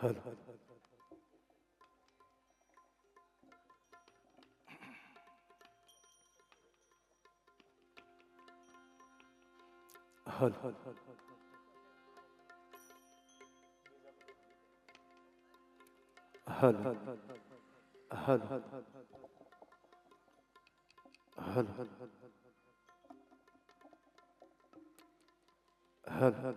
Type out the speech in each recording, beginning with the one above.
હલ હલ હલ હલ હલ હલ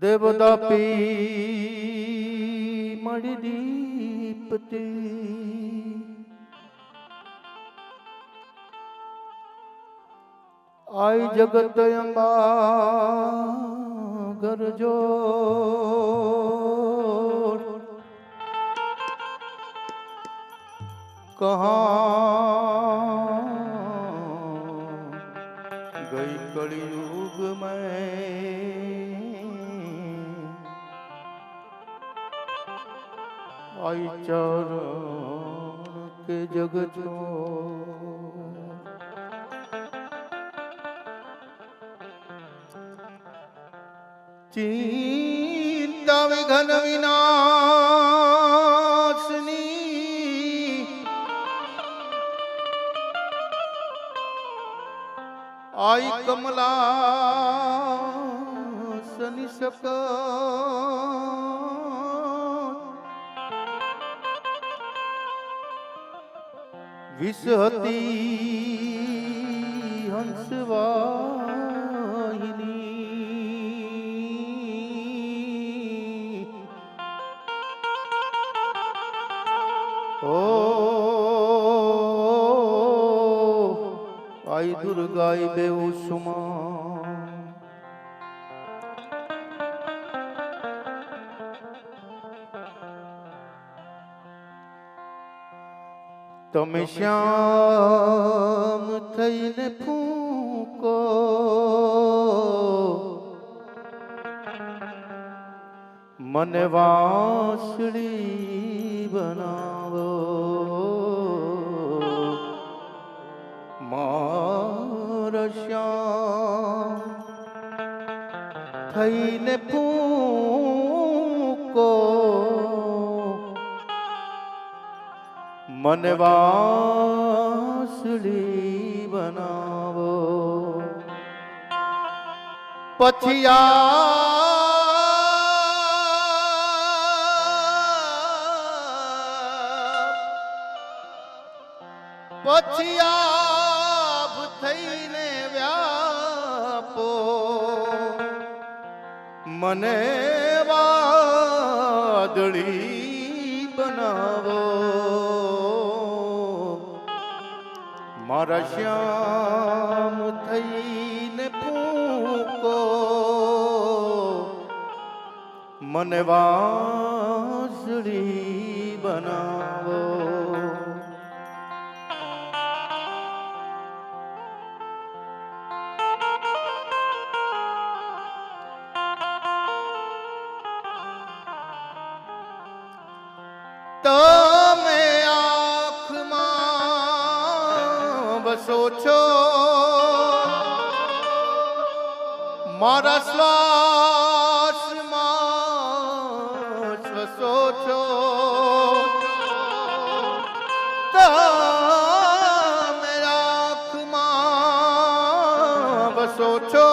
દેવદાપી મળી દીપતી આઈ જગત અંબા ગરજો કહા ગઈ કળિયુગ મેં आई चरण के जग छो चिंता विघन विनाशनी आई कमला सनि सका विषहती हंसवाहिनी ओ आई दुर्गाई बेउ सुमा તમે શ્યામ થઈને ફૂંકો મને વાંસળી બનાવો મારા શ્યામ થઈને ફૂંકો मन वांसुली बनावो पछिया थईने व्यापो मने वादળી बनावो मारा श्याम थईने फूंको મને વાંસળી બનાવો તમે આંખમાં બસો છો મારા શ્વાસમાં શ્વસો છો તમે આંખમાં બસો છો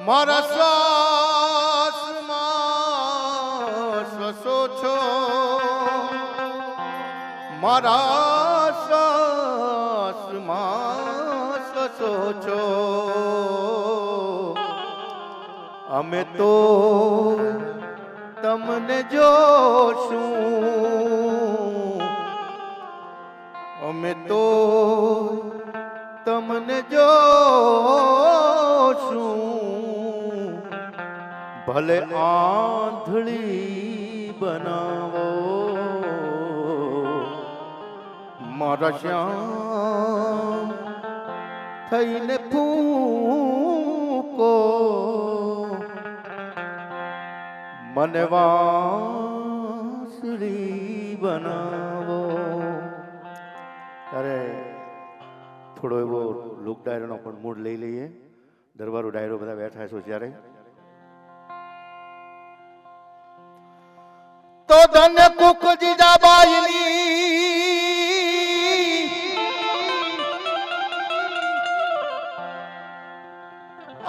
મારા મારા શ્વાસમાં શ્વસો છો અમે તો તમને જોશું અમે તો તમને જોશું ભલે આંધળી બનાવો મારા શ્યામ થઈને ફૂકો મને વાંસળી બનાવો. ત્યારે થોડો એવો લોક ડાયરાનો પણ મૂડ લઈ લઈએ. દરબારો ડાયરો બધા બેઠા છો ત્યારે તો ધન કુક જીજાબાઈની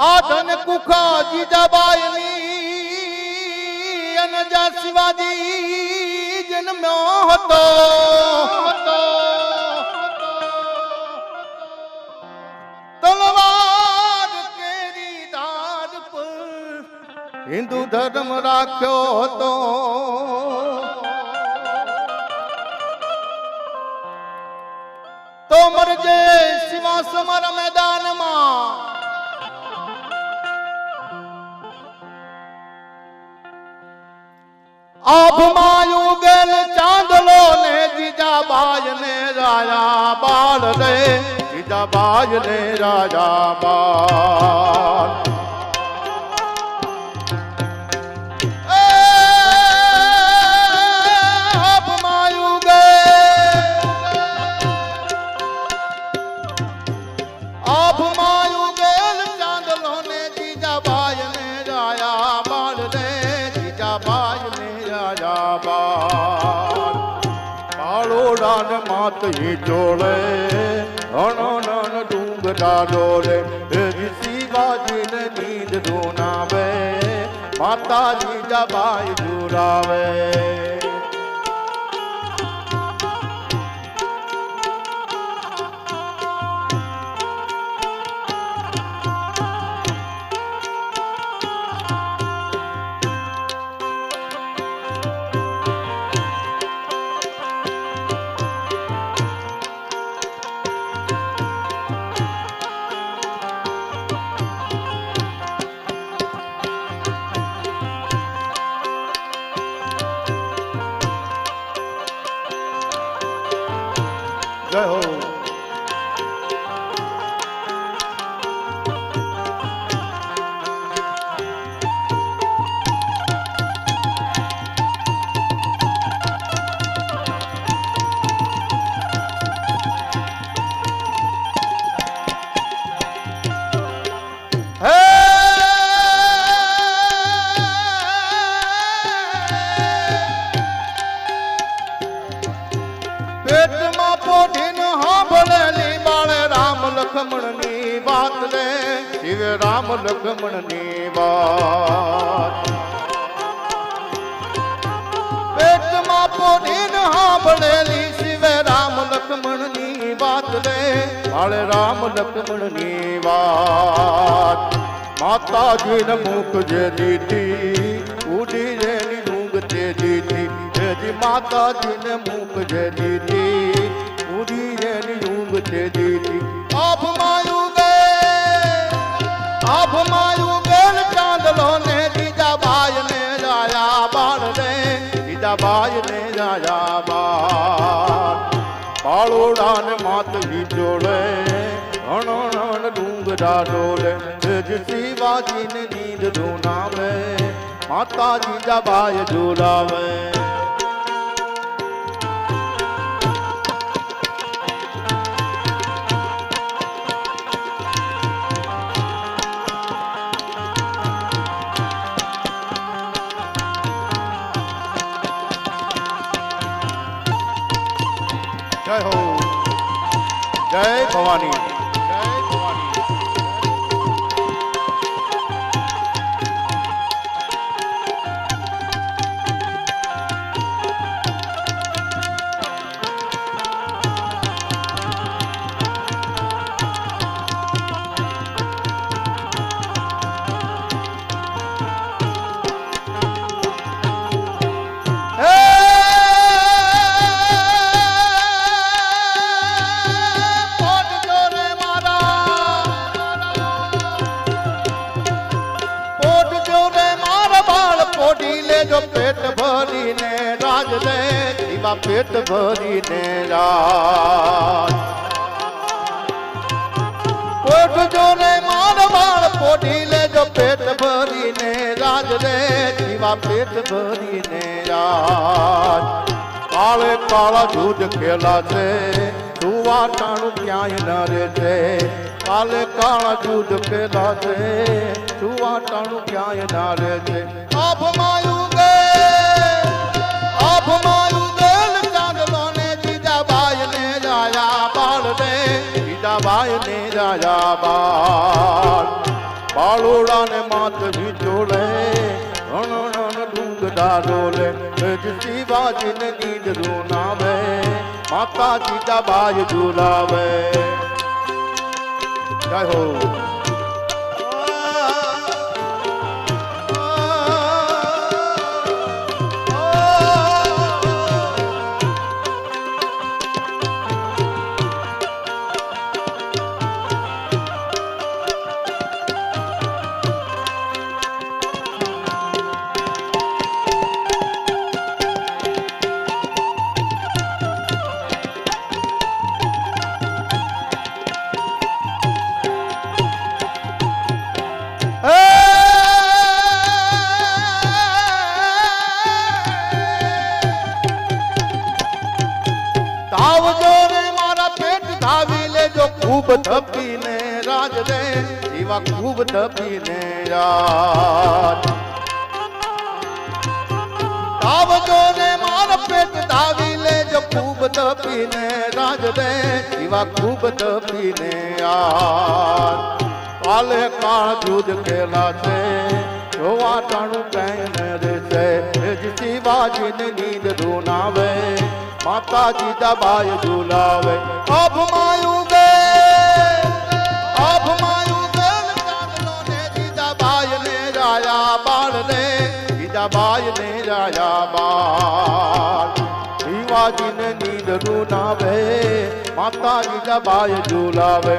આ ધન કુખા જીજાબાઈની અનજા શિવાજી જન્મ્યો હતો. તલવાર કેરી ધાર પર હિન્દુ ધર્મ રાખ્યો હતો. તો મરજે શિવા સમર મેદાનમાં આભમાં ઉગેલ ચાંદલો ને જીજાબાઈ ને રાજા બાળ રે જીજાબાઈ ને રાજા બાળ. માત ચોળે અણન ડુંગરા ડોલે શિવાજી ને નીંદ ધોનાવે માતાજી જબાઈ જોરાવે. જય હો. લખમણની વાત લે શિવ રામ લખમણની વાત પેટમાં પોઢીને સાંભળેલી શિવ રામ લખમણની વાત લે બાળે રામ લખમણની વાત. માતાજીને મુખ જે દીધી ઉડી રેની ઊંઘ તે દીધી જી માતાજીને મુખ જે દીધી ઉડી રેની ઊંઘ તે દીધી. આભમાં ઉગેલ ચાંદલો ને જીજાબાઈ ને રાજા બાળ રે જીજાબાઈ ને રાજા બાળ. પાળોડા ને માતજી જોડે અણણ ડુંગરા ડોલે શિવાજી ને નીંદ ધોનાવે માતાજી જબાઈ જોડાવે. જય હો. જય ભવાની. જય ભવાની. જીવા પેટ ભરીને રાજ પોઢજો ને માર બાળ પોઢી લેજો પેટ ભરીને રાજ રે જીવા પેટ ભરીને રાજ કાળે કાળા જૂજ ખેલા છે સુવા ટાણું ક્યાંય ન રે છે કાલે કાળા જૂજ ખેલા છે સુવા ટાણું ક્યાંય ના રે છે આભમાયું ગેલ ચાંદલો ને જીજાબાઈ ને રાયા બાળ રે જીજાબાઈ ને રાયા બાળ બાળોડા ને માથ વિચોળે ડોલે શિવાજી ને નીંદ રૂનાવે માતા જીજાબાઈ ઝુલાવે જય હો खूब धपीने राज रे जीवा खूब धपीने राज आवजो ने मार पेट धावी ले जो खूब धपीने राज रे जीवा खूब धपीने राज काले काळ दूध खेला छे જોવા ટાણું કઈ ન રહેશે શિવાજી ને નીંદ રૂનાવે માતા જીજાબાઈ ઝુલાવે અભમાયું ચાંદલો ને જીજાબાઈ ને રાયા બાળ રે જીજાબાઈ ને રાયા બાળ શિવાજી ને નીંદ રૂનાવે માતા જીજાબાઈ ઝુલાવે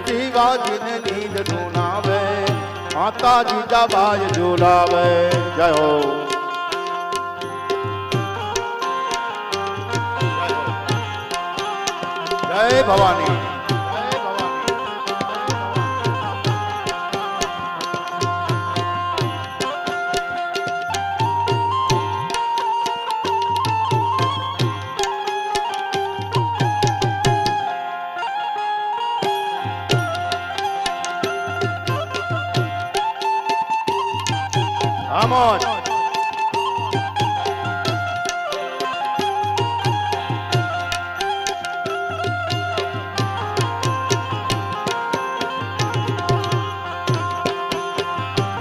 શિવાજી ને નીંદ રૂનાવે માતા જીજાબાઈ ઝુલાવે જય હો જય Bhavani Vamos.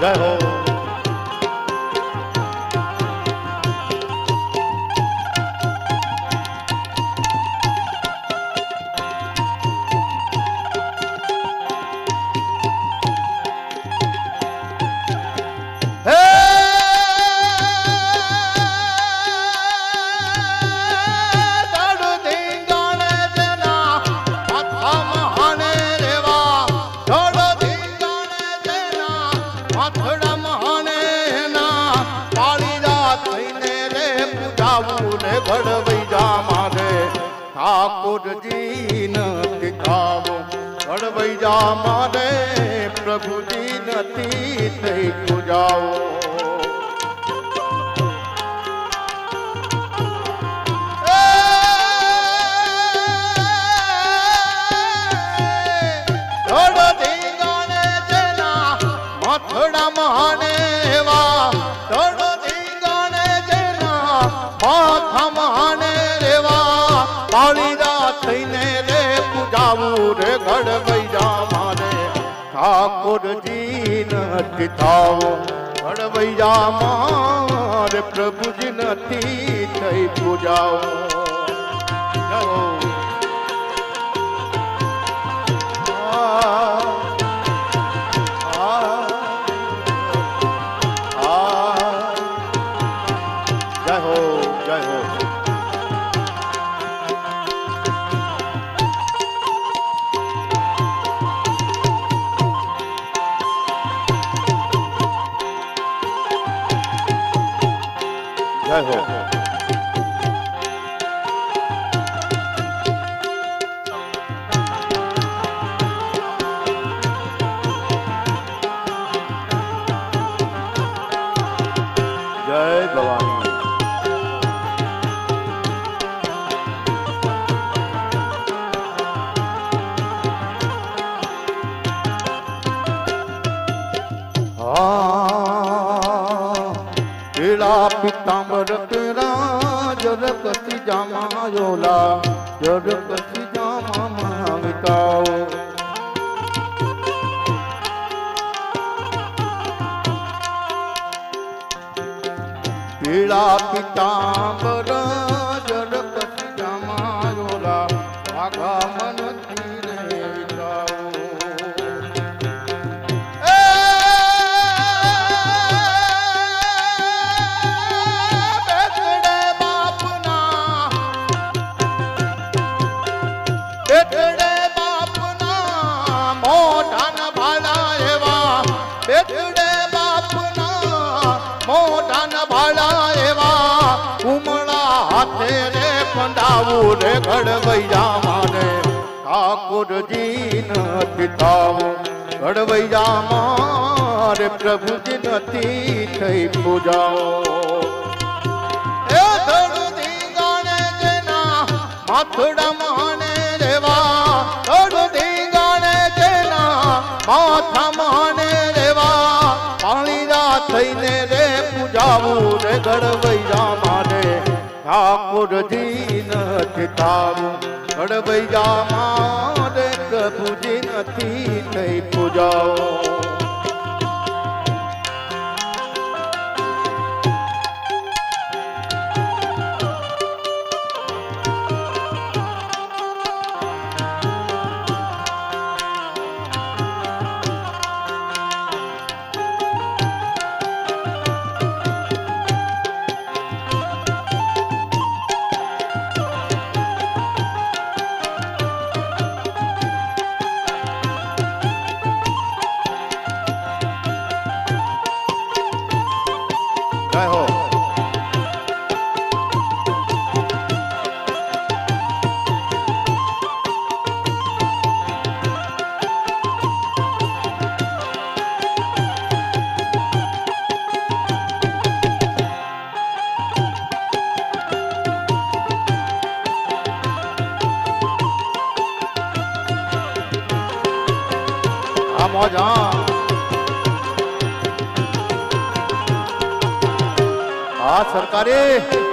Jai ho. Thakorji નથી ખાવો ઘડવૈયા મારે પ્રભુજી નથી થઈ પૂજાવો મથડા મહાને એવા ધડો ધીંગાણે જેના માથા મહાને રેવા પાળીદા થઈને રે પૂજાવું રે ઘડવૈયા મારે ઠાકોરજી નથી થાવો ઘડવૈયા મારે પ્રભુજી નથી થઈ પૂજાવો જય હો જય હો જય હો પિતાંબર પેરા જરકસી જામા યોલા જરકસી જામા વિતાઓ પીળા પિતાંબર જરકસી જામા યોલા ભાગા મનથી ને વિતાઓ રે ઘડવૈયા માને ઠાકોરજી નથી થાવું ઘડવૈયા મારે પ્રભુજી નથી થઈ પૂજાઓ એ ધડુધી ગાણે જેના માથડા માને રેવા ધડુધી ગાણે જેના માથા માને રેવા પાણીરા થઈને રે પૂજાવું રે ઘડવૈયા માને ઠાકોરજી નથી થાવું ઘડવૈયા મારે પ્રભુજી નથી થઈ પૂજાઓ જય હો આ મોજ હા આ સરકારી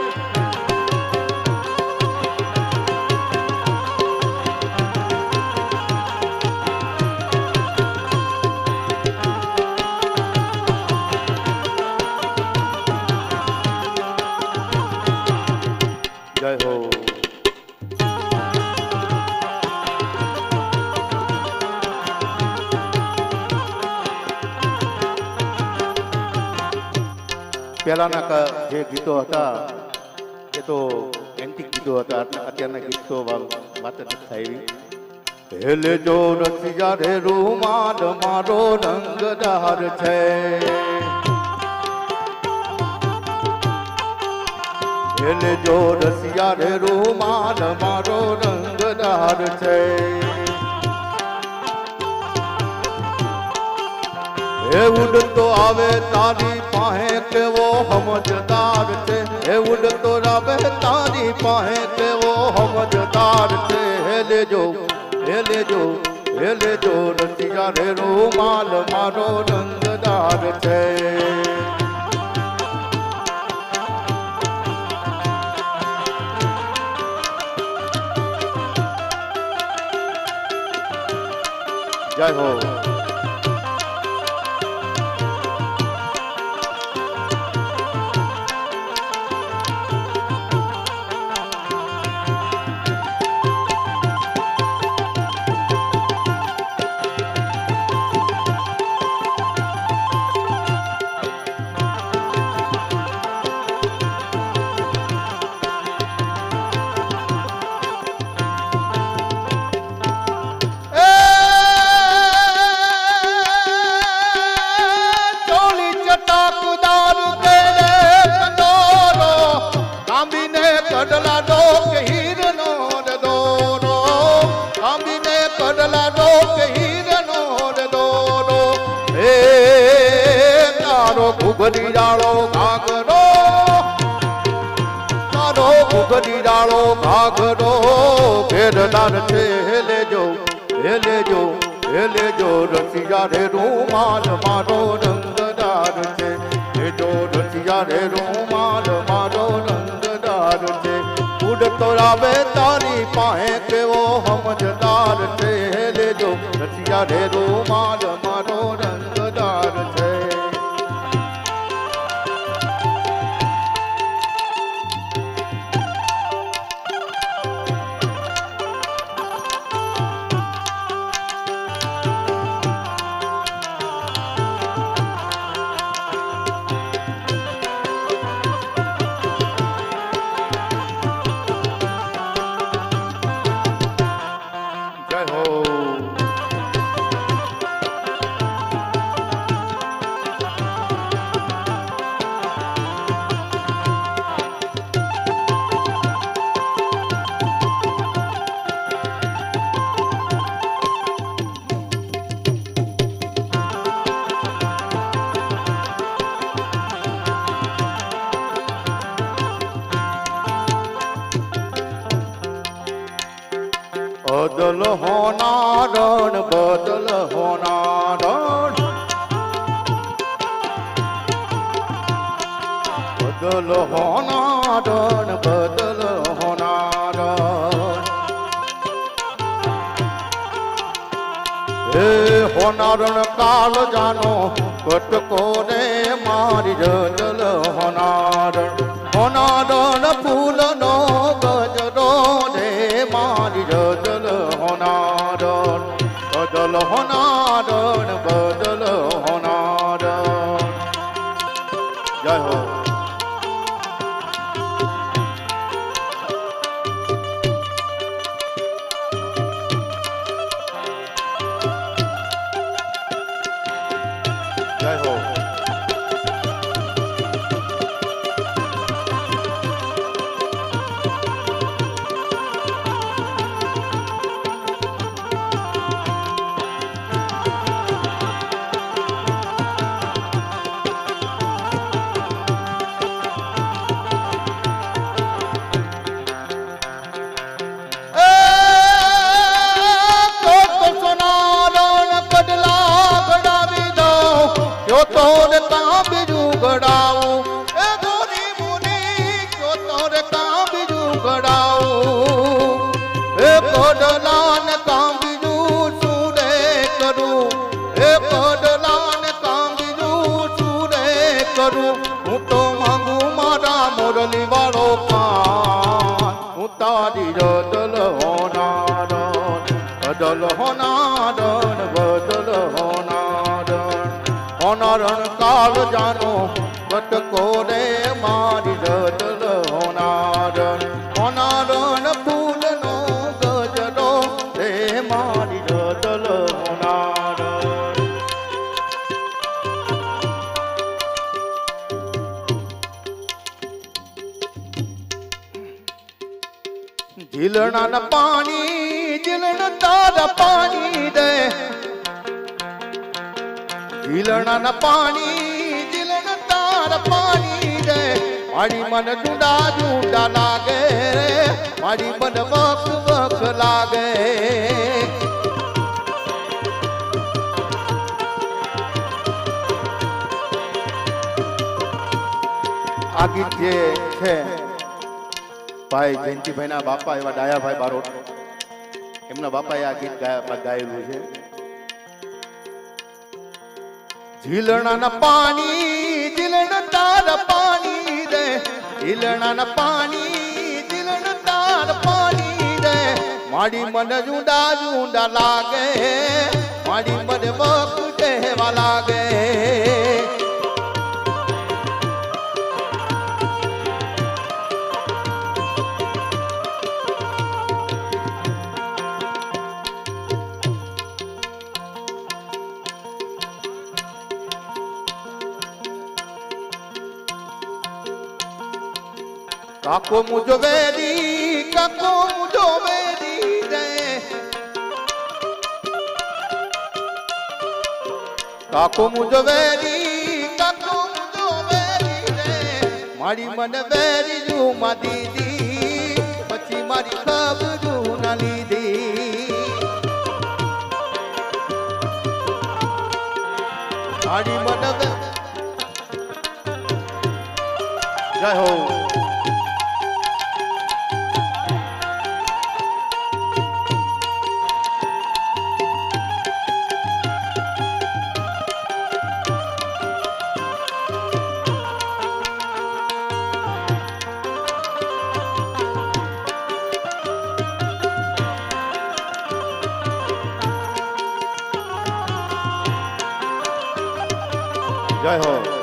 જય હો પહેલાના જે ગીતો હતા એ તો એન્ટિક ગીતો હતા અત્યારના ગીતો વાત નથી થાય હેલે જો રસિયા રે રૂમાલ મારો રંગદાર છે હેલે જો રસિયા રે રૂમાલ મારો રંગદાર છે એ ઉડતો આવે તારી પાસે કેવો સમજદાર છે એ ઉડતો આવે તારી પાસે કેવો સમજદાર છે હે લેજો રસિયા રે રૂમાલ મારો રંગદાર છે જય હો ઘૂઘરી ડાળો ઘાઘરો તારો ઘૂઘરી ડાળો ઘાઘરો ઘેરદાર છે હે લેજો રસિયા રે રૂમાલ મારો રંગદાર છે એ જો રસિયા રે રૂમાલ મારો રંગદાર છે ઉડતો આવે તારી પાસે કેવો સમજદાર છે લેજો રસિયા રે રૂમાલ મારો રંગદાર છે बदल होनारण बदल होनारण बदल होनारण बदल होनारण हे होनारण काल जानो कटको रे मारी बदल होनारण होनारण फूल नो गजरो रे मारी बदल होनारण बदल होनारण बदल होनारण जय हो जय हो तोर का बिजू गड़ाओ ए गोरी मुनी क्यों तोर का बिजू गड़ाओ ए कोडलान का बिजू सूरे करू ए कोडलान का बिजू सूरे करू हूँ तो मांगू मारा मुरली वालो कान हूँ तारी बदल होनारण बदल होनारण बदल होनारण होनारण काल जानो कटको रे मारी बदल होनारण होनारण फूल नो गजरो रे मारी बदल होनारण झीलना न पानी झीलण तारा पानी दे झीलना न पानी झीलण तार पानी दे मारी मन झूंडा झूंडा लागे मारी मन वक वक लागे आगी जे छे भाई जयंतीभाई ना बापा एवा डायाभाई बारोट एमना बापाए आ गीत गायेલું છે झीलना न पानी झीलण तार पानी दे झीलना न पानी झीलण तार पानी दे मारी मन झूंडा झूंडा लागे मारी मन वक कहवा लागे काको मुझो वेरी रे काको मुझो वेरी रे मारी मन वेरी जूमा दीदी पछी मारी खबरू न लीधी मारी मन જય હો. જય હો.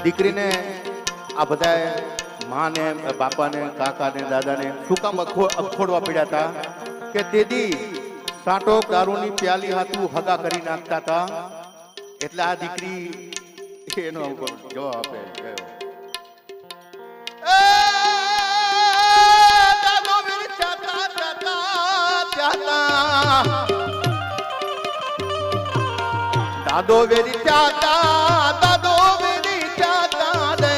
દીકરીને આ બધા માને બાપાને કાકાને દાદાને શું કામ અખોડવા પડ્યા હતા કે તેદી સાટો દારૂની પ્યાલી હાથું હગા કરી નાખતા હતા એટલે આ દીકરી એનો જવાબ આપે ગયો દાદો વેરી ચાતા દાદો વેરી ચાતા દે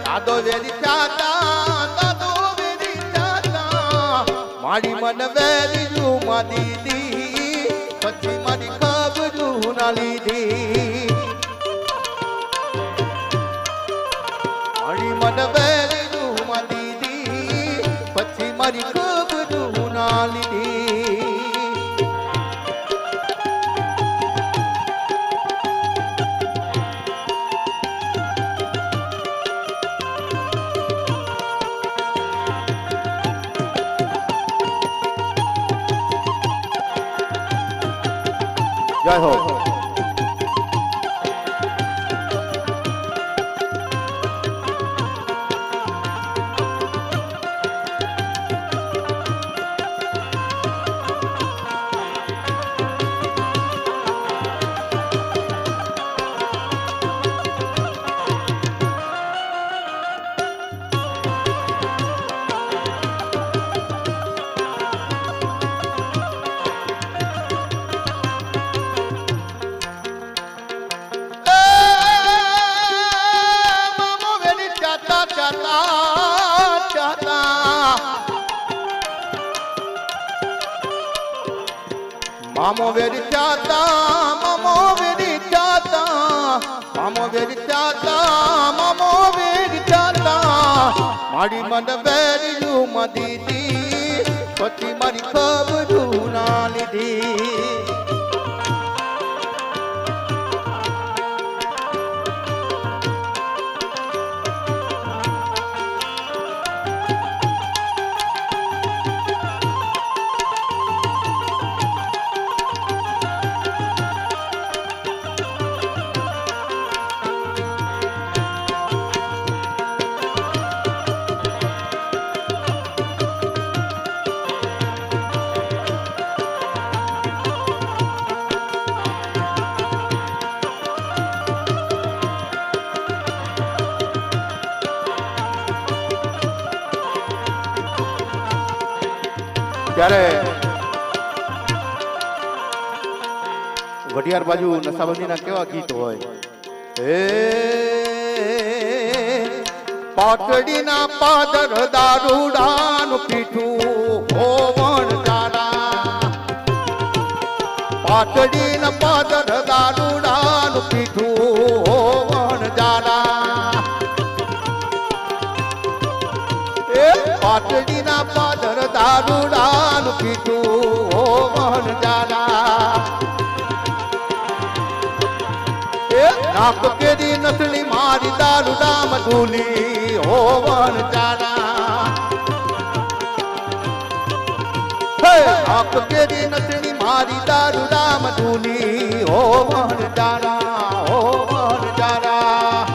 દાદો વેરી ચાતા દાદો વેરી ચાતા મારી મન વેરી રૂમા દીદી પછી મારી ખબરું ના લીધી મારી મન વેરી રૂમા દીદી પછી મારી ખબરું ના લીધી જય હો. મામો વેરી ચાતા મામો વેરી ચાતા મામો વેરી ચાતા મામો વેરી ચાતા મારી મન વેરી રૂમા દીદી પછી મારી ખબરું ના લીધી ત્યારે વઢિયાર બાજુ નશાબંધીના કેવા ગીત હોય હે પાટડીના પાદર દારૂડાનું પીઠું હોવણ જાડા પાટડીના પાદર દારૂડાનું પીઠું હોવણ જાડા એ પાટડીના પાદર દારૂડાનું પીઠું હોવણ જાડા નાક કેરી નસલી મારી દારૂડા મધુલી હોવન જાના નાક કેરી નસલી મારી દારૂડા મધુલી હોવન જાના હોવન જાના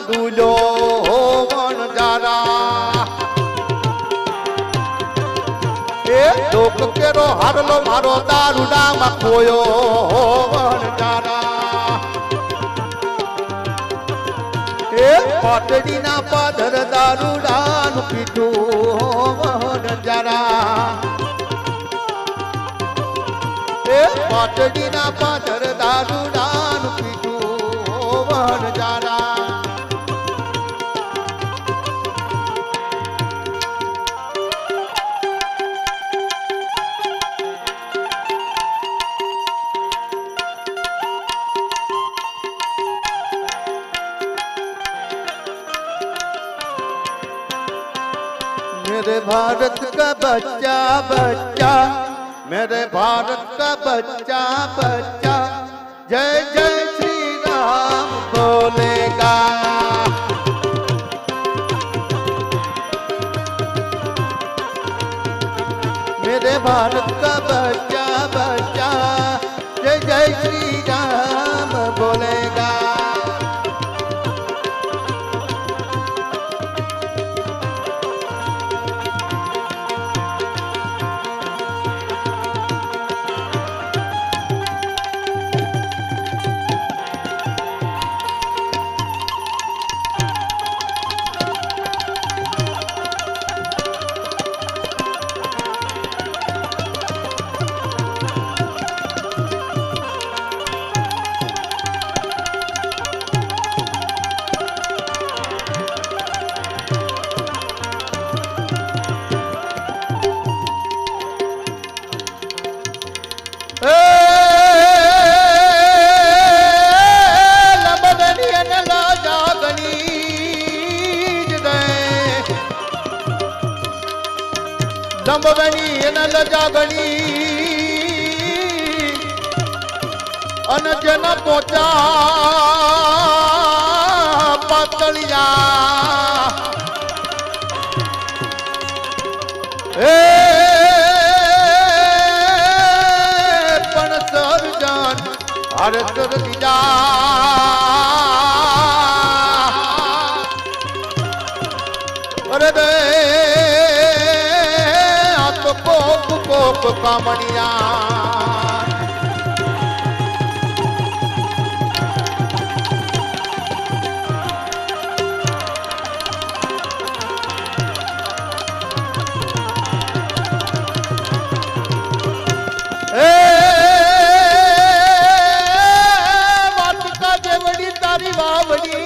ડૂલો વણ જારા એ લોક કેરો હારલો મારો દારૂડામાં ખોયો વણ જારા એ પાટડીના પાદર દારૂડાનું પીઠું વણ જારા એ પાટડીના પાદર દારૂડાનું પીઠું વણ જારા मेरे भारत का बच्चा बच्चा मेरे भारत का बच्चा बच्चा जय जय श्री राम बोलेगा मेरे भारत का बच्चा बच्चा जय जय श्री राम बोलेगा લંબવેની એને લજાગણી અને જેના પોચા પાતળિયા એ પણ સર્જન હરે સર્જિજા અરે દે कोप कामनिया वाटिका देवड़ी तारी वावड़ी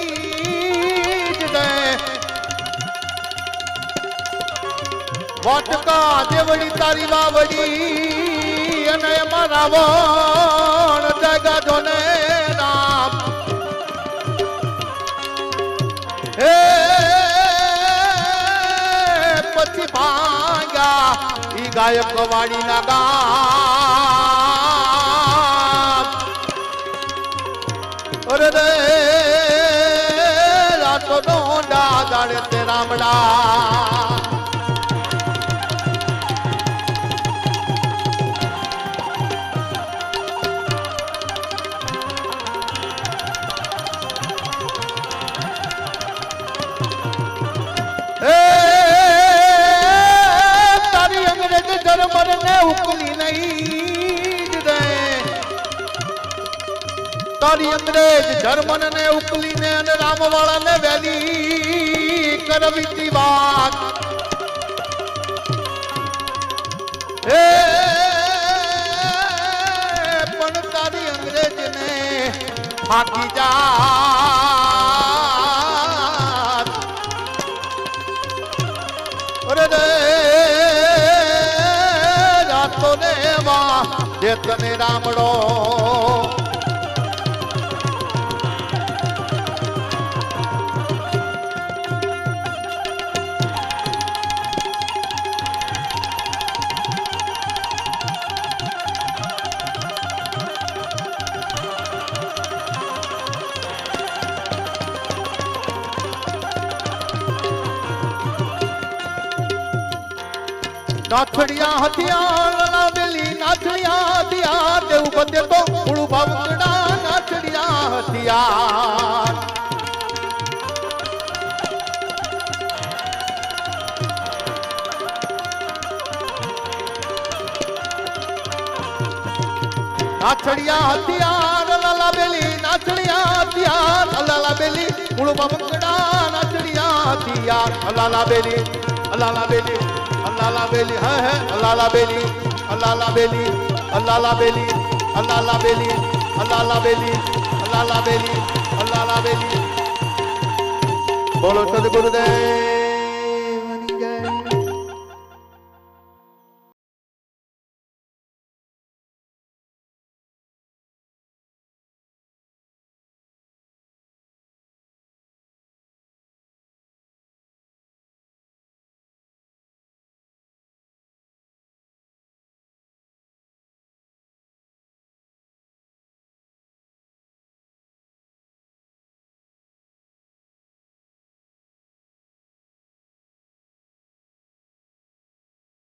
वाटका देवड़ी तारी वावड़ी અને એમાં રાવણ જગા જોને રામ હે પછી ભાંગ્યા ઈ ગાયકવાડી ના ગામ અરે રે રાતો ડોંડા દાડે તે રામડા तारी अंग्रेज जर्मन ने उकली नहीं दे तारी अंग्रेज जर्मन ने उकली ने અને રામવાળા ને વેલી કરવી વાત હે પણ તારી અંગ્રેજ ને ફાકી જા રાતો ને જે તને રામડો नाथड़िया हथियार लावेली नाथड़िया हथियार देव बंदे तो मुड़ू भावकड़ा नाथड़िया हथियार નાચડિયા હથિયાર લાલા બેલી નાચડિયા હથિયાર લાલા બેલી મૂળમાં મંગડા નાચડિયા હથિયાર લાલા બેલી લાલા બેલી લાલા બેલી હે લાલા બેલી લાલા બેલી લાલા બેલી લાલા બેલી લાલા બેલી લાલા બેલી લાલા બેલી બોલો સદગુરુદેવ